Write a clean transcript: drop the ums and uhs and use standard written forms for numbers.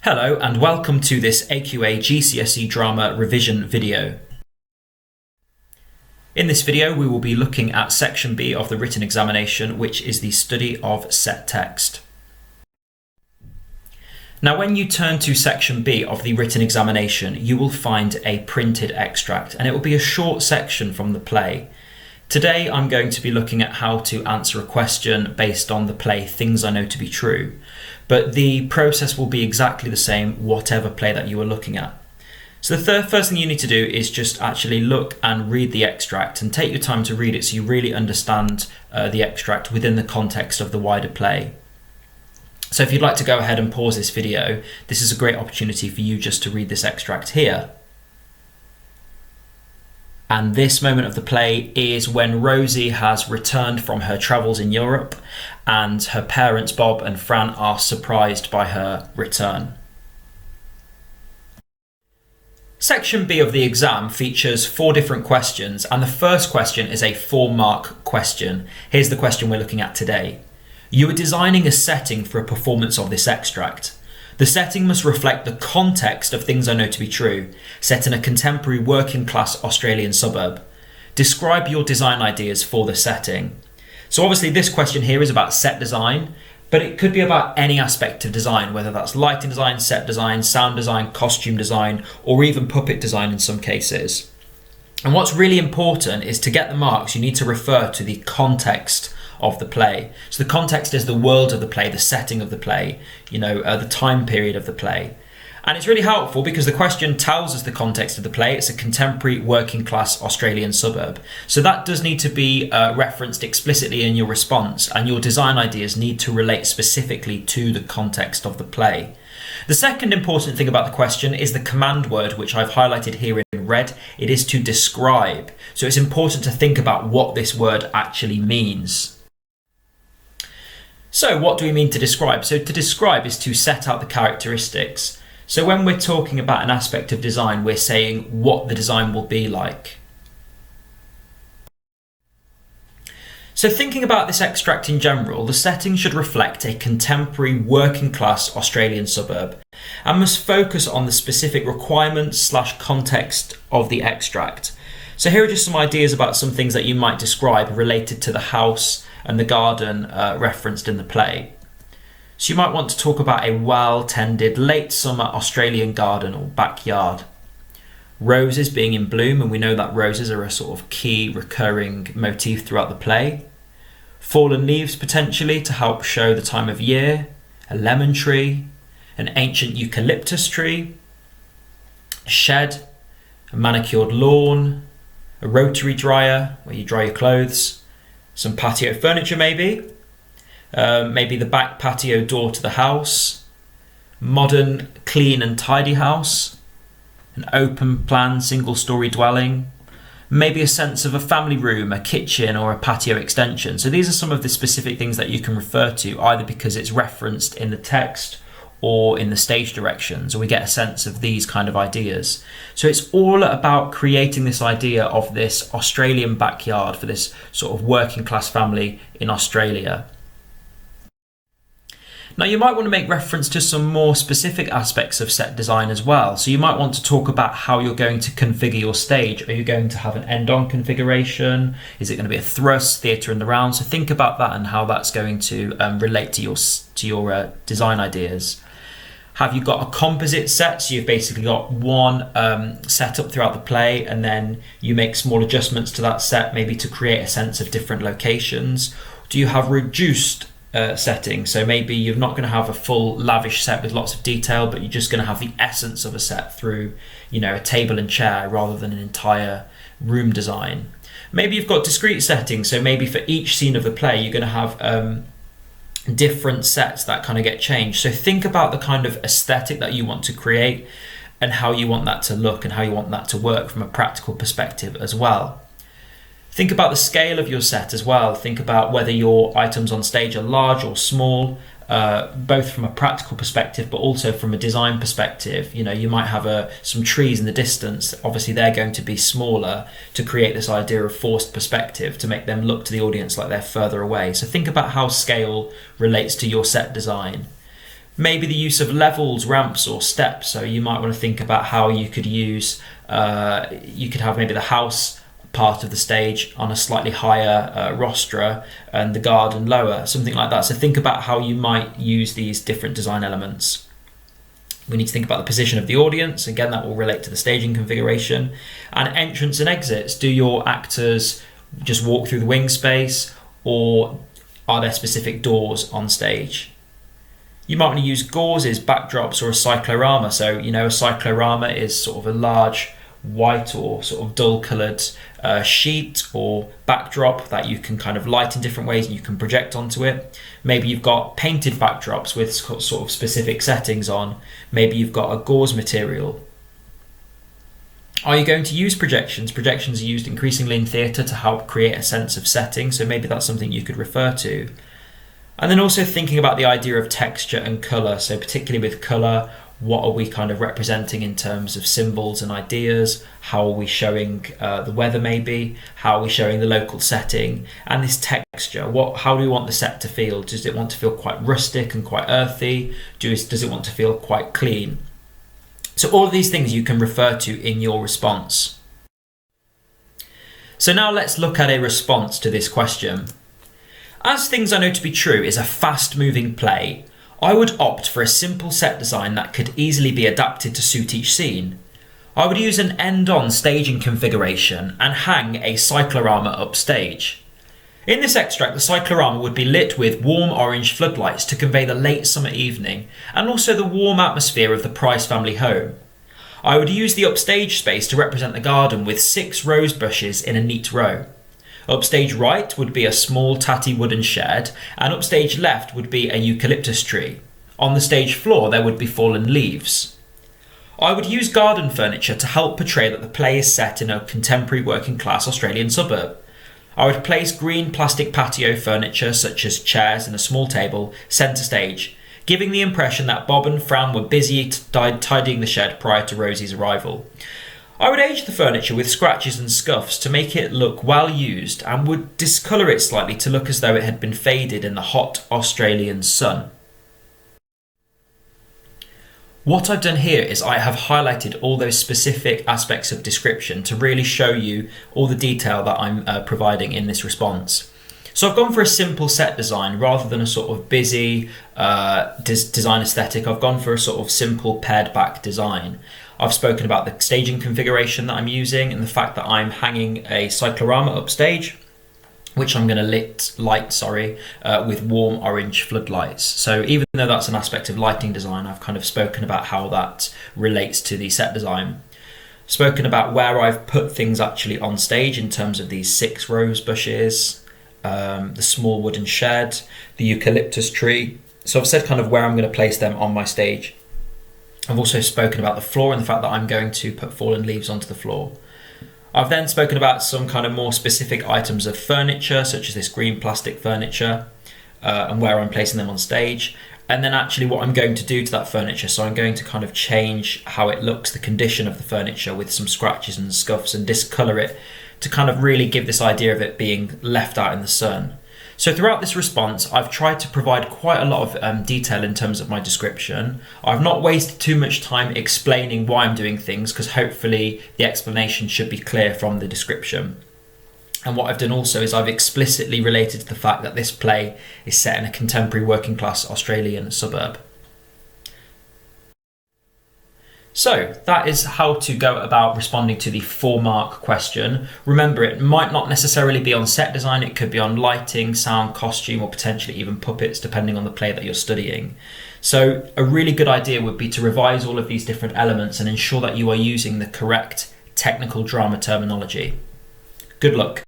Hello and welcome to this AQA GCSE drama revision video. In this video we will be looking at section B of the written examination, which is the study of set text. Now when you turn to section B of the written examination, you will find a printed extract and it will be a short section from the play. Today I'm going to be looking at how to answer a question based on the play Things I Know to Be True. But the process will be exactly the same whatever play that you are looking at. So the first thing you need to do is just actually look and read the extract and take your time to read it so you really understand the extract within the context of the wider play. So if you'd like to go ahead and pause this video, this is a great opportunity for you just to read this extract here. And this moment of the play is when Rosie has returned from her travels in Europe and her parents Bob and Fran are surprised by her return. Section B of the exam features 4 different questions, and the first question is a 4-mark question. Here's the question we're looking at today. You are designing a setting for a performance of this extract. The setting must reflect the context of Things I Know to Be True, set in a contemporary working-class Australian suburb. Describe your design ideas for the setting. So obviously this question here is about set design, but it could be about any aspect of design, whether that's lighting design, set design, sound design, costume design, or even puppet design in some cases. And what's really important is to get the marks, you need to refer to the context of the play. So the context is the world of the play, the setting of the play, the time period of the play. And it's really helpful because the question tells us the context of the play. It's a contemporary working class Australian suburb. So that does need to be referenced explicitly in your response, and your design ideas need to relate specifically to the context of the play. The second important thing about the question is the command word, which I've highlighted here in red. It is to describe. So it's important to think about what this word actually means. So what do we mean to describe? So to describe is to set out the characteristics. So when we're talking about an aspect of design, we're saying what the design will be like. So thinking about this extract in general, the setting should reflect a contemporary working class Australian suburb and must focus on the specific requirements / context of the extract. So here are just some ideas about some things that you might describe related to the house and the garden referenced in the play. So you might want to talk about a well-tended late summer Australian garden or backyard. Roses being in bloom, and we know that roses are a sort of key recurring motif throughout the play. Fallen leaves potentially to help show the time of year. A lemon tree, an ancient eucalyptus tree, a shed, a manicured lawn, a rotary dryer where you dry your clothes, some patio furniture maybe the back patio door to the house, modern, clean and tidy house, an open plan single-storey dwelling, maybe a sense of a family room, a kitchen or a patio extension. So these are some of the specific things that you can refer to either because it's referenced in the text or in the stage directions, or we get a sense of these kind of ideas. So it's all about creating this idea of this Australian backyard for this sort of working class family in Australia. Now you might want to make reference to some more specific aspects of set design as well. So you might want to talk about how you're going to configure your stage. Are you going to have an end-on configuration? Is it going to be a thrust, theatre in the round? So think about that and how that's going to relate to your design ideas. Have you got a composite set? So you've basically got one setup throughout the play and then you make small adjustments to that set, maybe to create a sense of different locations. Do you have reduced setting? So maybe you're not going to have a full lavish set with lots of detail, but you're just going to have the essence of a set through, a table and chair rather than an entire room design. Maybe you've got discrete settings. So maybe for each scene of the play, you're going to have different sets that kind of get changed. So think about the kind of aesthetic that you want to create and how you want that to look and how you want that to work from a practical perspective as well. Think about the scale of your set as well. Think about whether your items on stage are large or small, both from a practical perspective, but also from a design perspective. You might have some trees in the distance. Obviously, they're going to be smaller to create this idea of forced perspective to make them look to the audience like they're further away. So think about how scale relates to your set design. Maybe the use of levels, ramps or steps. So you might want to think about how you could use, you could have maybe the house part of the stage on a slightly higher rostra and the garden lower, something like that. So think about how you might use these different design elements. We need to think about the position of the audience. Again, that will relate to the staging configuration. And entrance and exits. Do your actors just walk through the wing space, or are there specific doors on stage? You might want to use gauzes, backdrops, or a cyclorama. So, a cyclorama is sort of a large white or sort of dull coloured sheet or backdrop that you can kind of light in different ways and you can project onto it. Maybe you've got painted backdrops with sort of specific settings on. Maybe you've got a gauze material. Are you going to use projections? Projections are used increasingly in theatre to help create a sense of setting, so maybe that's something you could refer to. And then also thinking about the idea of texture and colour, so particularly with colour, what are we kind of representing in terms of symbols and ideas? How are we showing the weather maybe? How are we showing the local setting? And this texture, how do we want the set to feel? Does it want to feel quite rustic and quite earthy? Does it want to feel quite clean? So all of these things you can refer to in your response. So now let's look at a response to this question. As Things I Know to Be True is a fast-moving play, I would opt for a simple set design that could easily be adapted to suit each scene. I would use an end-on staging configuration and hang a cyclorama upstage. In this extract, the cyclorama would be lit with warm orange floodlights to convey the late summer evening and also the warm atmosphere of the Price family home. I would use the upstage space to represent the garden with 6 rose bushes in a neat row. Upstage right would be a small tatty wooden shed, and upstage left would be a eucalyptus tree. On the stage floor there would be fallen leaves. I would use garden furniture to help portray that the play is set in a contemporary working class Australian suburb. I would place green plastic patio furniture such as chairs and a small table centre stage, giving the impression that Bob and Fran were busy tidying the shed prior to Rosie's arrival. I would age the furniture with scratches and scuffs to make it look well used and would discolour it slightly to look as though it had been faded in the hot Australian sun. What I've done here is I have highlighted all those specific aspects of description to really show you all the detail that I'm providing in this response. So I've gone for a simple set design rather than a sort of busy design aesthetic. I've gone for a sort of simple paired back design. I've spoken about the staging configuration that I'm using and the fact that I'm hanging a cyclorama upstage, which I'm going to light with warm orange floodlights. So even though that's an aspect of lighting design, I've kind of spoken about how that relates to the set design. Spoken about where I've put things actually on stage in terms of these 6 rose bushes, the small wooden shed, the eucalyptus tree. So I've said kind of where I'm going to place them on my stage. I've also spoken about the floor and the fact that I'm going to put fallen leaves onto the floor. I've then spoken about some kind of more specific items of furniture, such as this green plastic furniture, and where I'm placing them on stage. And then actually what I'm going to do to that furniture. So I'm going to kind of change how it looks, the condition of the furniture with some scratches and scuffs, and discolour it to kind of really give this idea of it being left out in the sun. So throughout this response, I've tried to provide quite a lot of detail in terms of my description. I've not wasted too much time explaining why I'm doing things, because hopefully the explanation should be clear from the description. And what I've done also is I've explicitly related to the fact that this play is set in a contemporary working class Australian suburb. So that is how to go about responding to the 4-mark question. Remember, it might not necessarily be on set design, it could be on lighting, sound, costume, or potentially even puppets, depending on the play that you're studying. So a really good idea would be to revise all of these different elements and ensure that you are using the correct technical drama terminology. Good luck.